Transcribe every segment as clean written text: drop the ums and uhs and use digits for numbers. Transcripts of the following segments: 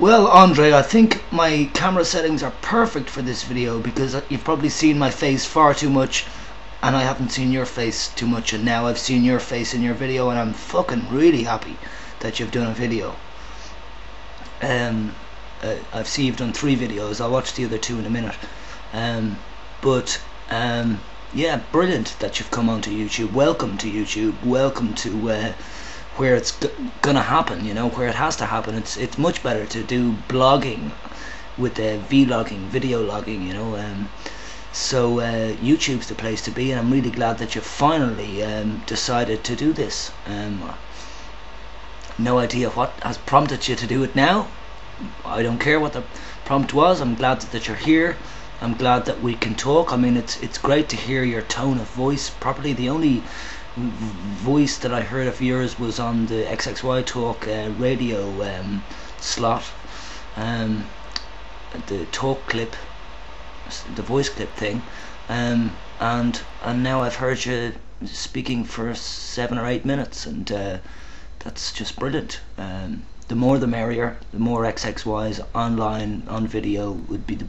Well, Andre, I think my camera settings are perfect for this video because you've probably seen my face far too much and I haven't seen your face too much, and now I've seen your face in your video and I'm fucking really happy that you've done a video. I've seen you've done 3 videos. I'll watch the other 2 in a minute. Yeah, brilliant that you've come onto YouTube. Welcome to YouTube. Welcome to where it's gonna happen, you know, where it has to happen. It's much better to do blogging with vlogging, video logging, you know. So YouTube's the place to be, and I'm really glad that you finally decided to do this. No idea what has prompted you to do it now. I don't care what the prompt was. I'm glad that you're here. I'm glad that we can talk. I mean, it's great to hear your tone of voice properly. The only voice that I heard of yours was on the XXY Talk radio slot, the talk clip, the voice clip thing, and now I've heard you speaking for 7 or 8 minutes, and that's just brilliant. The more the merrier. The more XXYs online on video would be the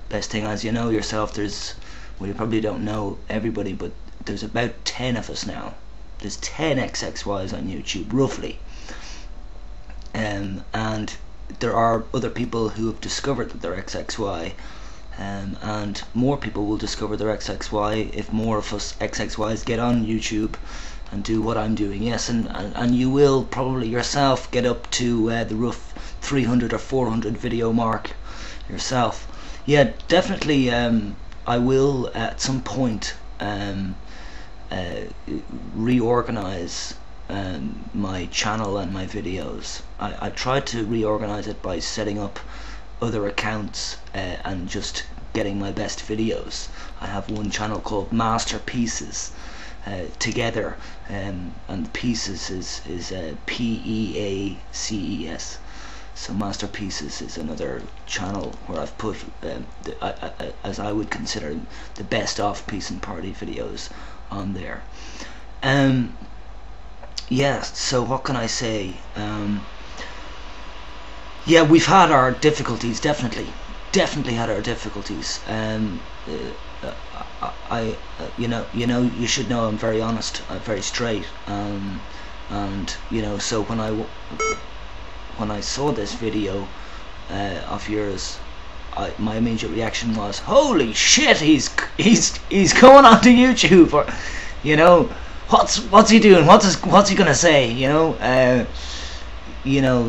best thing. As you know yourself, well, you probably don't know everybody, but there's about 10 of us now. There's 10 XXYs on YouTube, roughly. And there are other people who have discovered that they're XXY, and more people will discover their XXY if more of us XXYs get on YouTube and do what I'm doing. Yes, and you will probably yourself get up to the rough 300 or 400 video mark yourself. Yeah, definitely. I will at some point reorganize my channel and my videos. I tried to reorganize it by setting up other accounts and just getting my best videos. I have one channel called Masterpieces together, and Pieces is P-E-A-C-E-S. So Masterpieces is another channel where I've put as I would consider the best of Peace and Party videos on there. Yeah, so what can I say? Yeah, we've had our difficulties, definitely had our difficulties. You should know I'm very honest, I'm very straight, and you know, so when I saw this video of yours, my immediate reaction was, holy shit, he's going onto YouTube, or, you know, what's he doing? What's he gonna say? You know,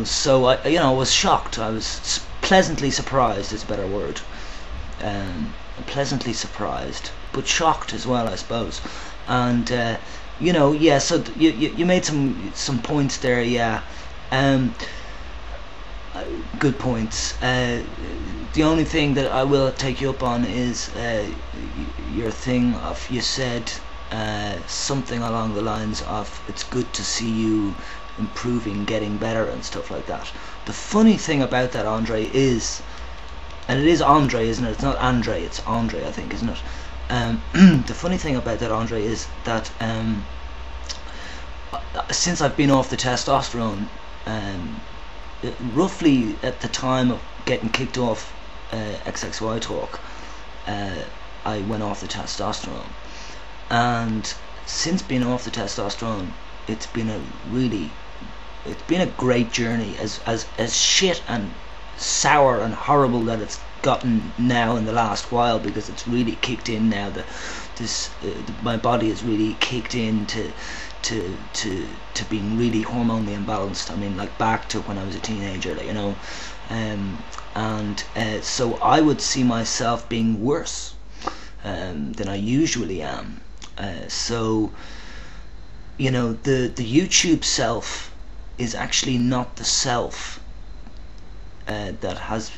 so I was shocked. I was pleasantly surprised, is a better word. Pleasantly surprised, but shocked as well, I suppose. And you know, yeah. So you made some points there, yeah. Good points. The only thing that I will take you up on is your thing of, you said something along the lines of, it's good to see you improving, getting better and stuff like that. The funny thing about that, Andre, is, and it is Andre, isn't it? It's not Andre, it's Andre, I think, isn't it? The funny thing about that, Andre, is that since I've been off the testosterone, roughly at the time of getting kicked off XXY Talk, I went off the testosterone, and since being off the testosterone, it's been a great journey. As shit and sour and horrible that it's gotten now in the last while, because it's really kicked in now. My body has really kicked in to being really hormonally imbalanced. I mean, like back to when I was a teenager, you know. So I would see myself being worse than I usually am. So, you know, the YouTube self is actually not the self that has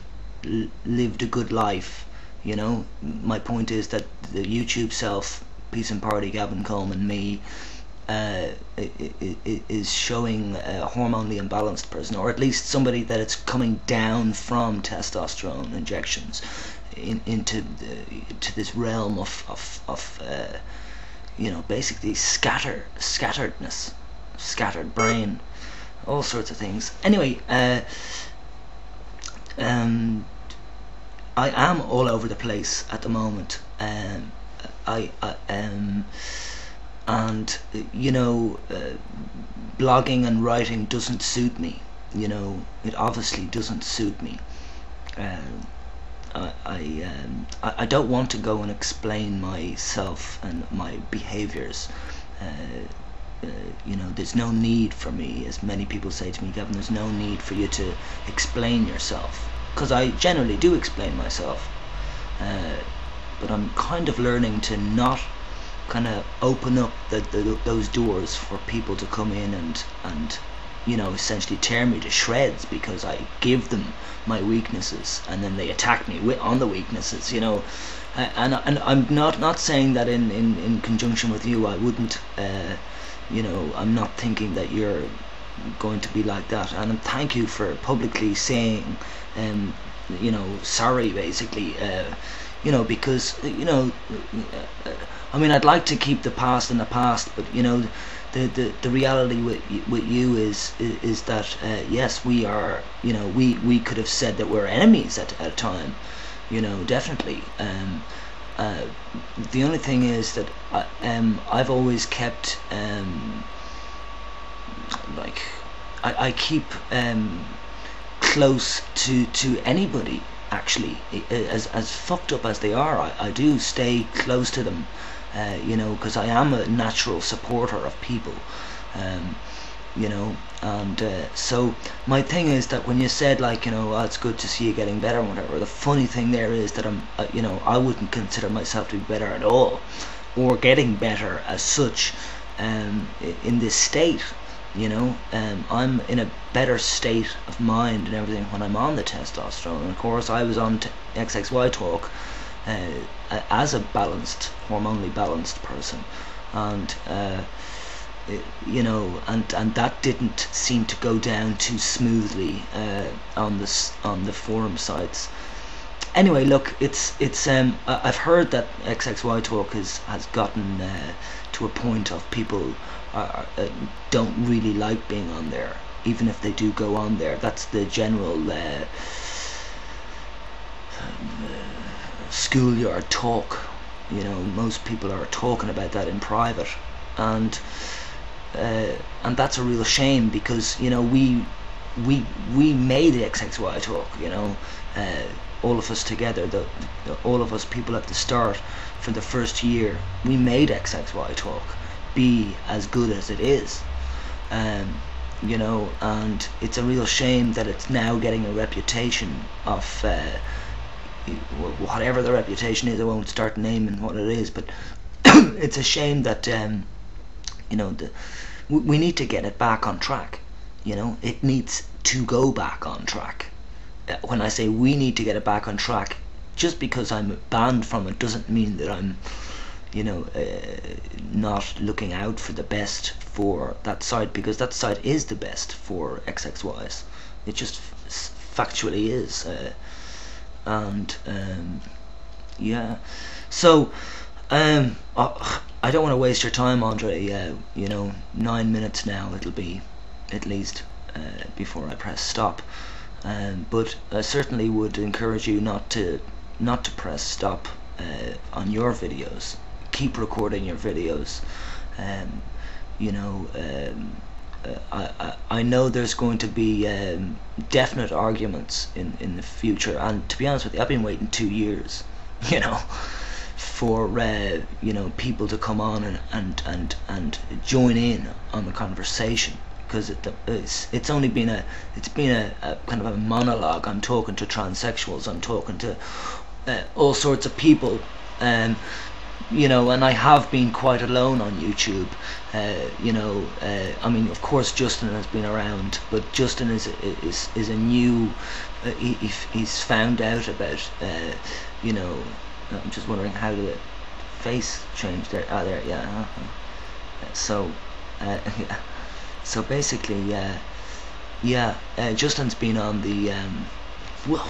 lived a good life. You know, my point is that the YouTube self, Peace and Party, Gavin Coleman, me, is showing a hormonally imbalanced person, or at least somebody that it's coming down from testosterone injections into this realm of you know, basically scatteredness, scattered brain, all sorts of things. Anyway, um, I am all over the place at the moment. I and you know, blogging and writing doesn't suit me. You know, it obviously doesn't suit me. Um, I don't want to go and explain myself and my behaviours. Uh, you know, there's no need for me, as many people say to me, Gavin, there's no need for you to explain yourself, because I generally do explain myself. But I'm kind of learning to not kind of open up those doors for people to come in and you know, essentially tear me to shreds because I give them my weaknesses and then they attack me on the weaknesses, you know. And I'm not saying that in conjunction with you I wouldn't, you know, I'm not thinking that you're going to be like that. And thank you for publicly saying, you know, sorry, basically, you know, because, you know, I mean, I'd like to keep the past in the past, but, you know, the reality with you is that yes, we are, you know, we could have said that we're enemies at a time, you know, definitely. The only thing is that I've always kept like I keep close to anybody, actually, as fucked up as they are. I do stay close to them. You know, because I am a natural supporter of people, you know, and so my thing is that when you said, like, you know, oh, it's good to see you getting better and whatever, the funny thing there is that I'm, you know, I wouldn't consider myself to be better at all, or getting better as such, in this state, you know. I'm in a better state of mind and everything when I'm on the testosterone, and of course I was on XXY talk as a balanced, hormonally balanced person, and you know, and that didn't seem to go down too smoothly on the forum sites. Anyway, look, it's I've heard that XXY talk has gotten to a point of people don't really like being on there, even if they do go on there. That's the general schoolyard talk, you know. Most people are talking about that in private, and that's a real shame, because, you know, we made XXY talk, you know, all of us together, all of us people at the start, for the first year, we made XXY talk be as good as it is, you know, and it's a real shame that it's now getting a reputation of whatever the reputation is. I won't start naming what it is, but it's a shame that you know, we need to get it back on track. You know, it needs to go back on track. When I say we need to get it back on track, just because I'm banned from it doesn't mean that I'm, you know, not looking out for the best for that site, because that site is the best for XXYs. It just factually is. And yeah, so I don't want to waste your time, Andre. You know, 9 minutes now it'll be, at least, before I press stop. But I certainly would encourage you not to press stop on your videos. Keep recording your videos. You know, I know there's going to be definite arguments in the future, and to be honest with you, I've been waiting 2 years, you know, for you know, people to come on and join in on the conversation, because it's only been a kind of a monologue. I'm talking to transsexuals, I'm talking to all sorts of people, you know, and I have been quite alone on YouTube. You know, I mean, of course Justin has been around, but Justin is a new, he's found out about, you know, I'm just wondering how the face changed there. Ah, there, yeah. So yeah. So basically, yeah, Justin's been on the well,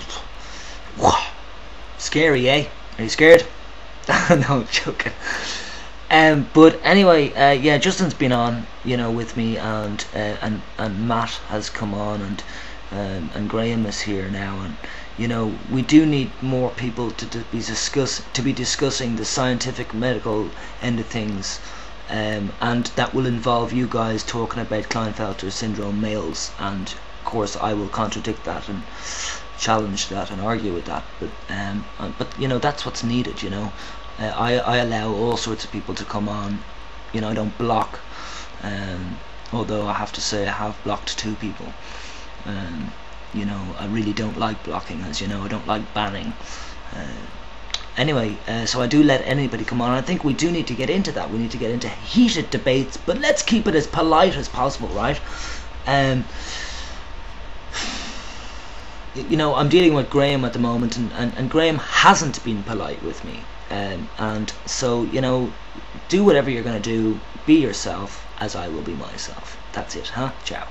scary, eh? Are you scared? No, I'm joking. But anyway, yeah, Justin's been on, you know, with me, and Matt has come on, and and Graham is here now, and you know, we do need more people to be discussing the scientific medical end of things, and that will involve you guys talking about Klinefelter syndrome males, and of course I will contradict that and challenge that and argue with that, but you know, that's what's needed, you know. I allow all sorts of people to come on, you know, I don't block, although I have to say I have blocked 2 people. You know, I really don't like blocking, as you know, I don't like banning. Anyway, so I do let anybody come on. I think we do need to get into that. We need to get into heated debates, but let's keep it as polite as possible, right? You know, I'm dealing with Graham at the moment, and Graham hasn't been polite with me. And so, you know, do whatever you're going to do. Be yourself, as I will be myself. That's it, huh? Ciao.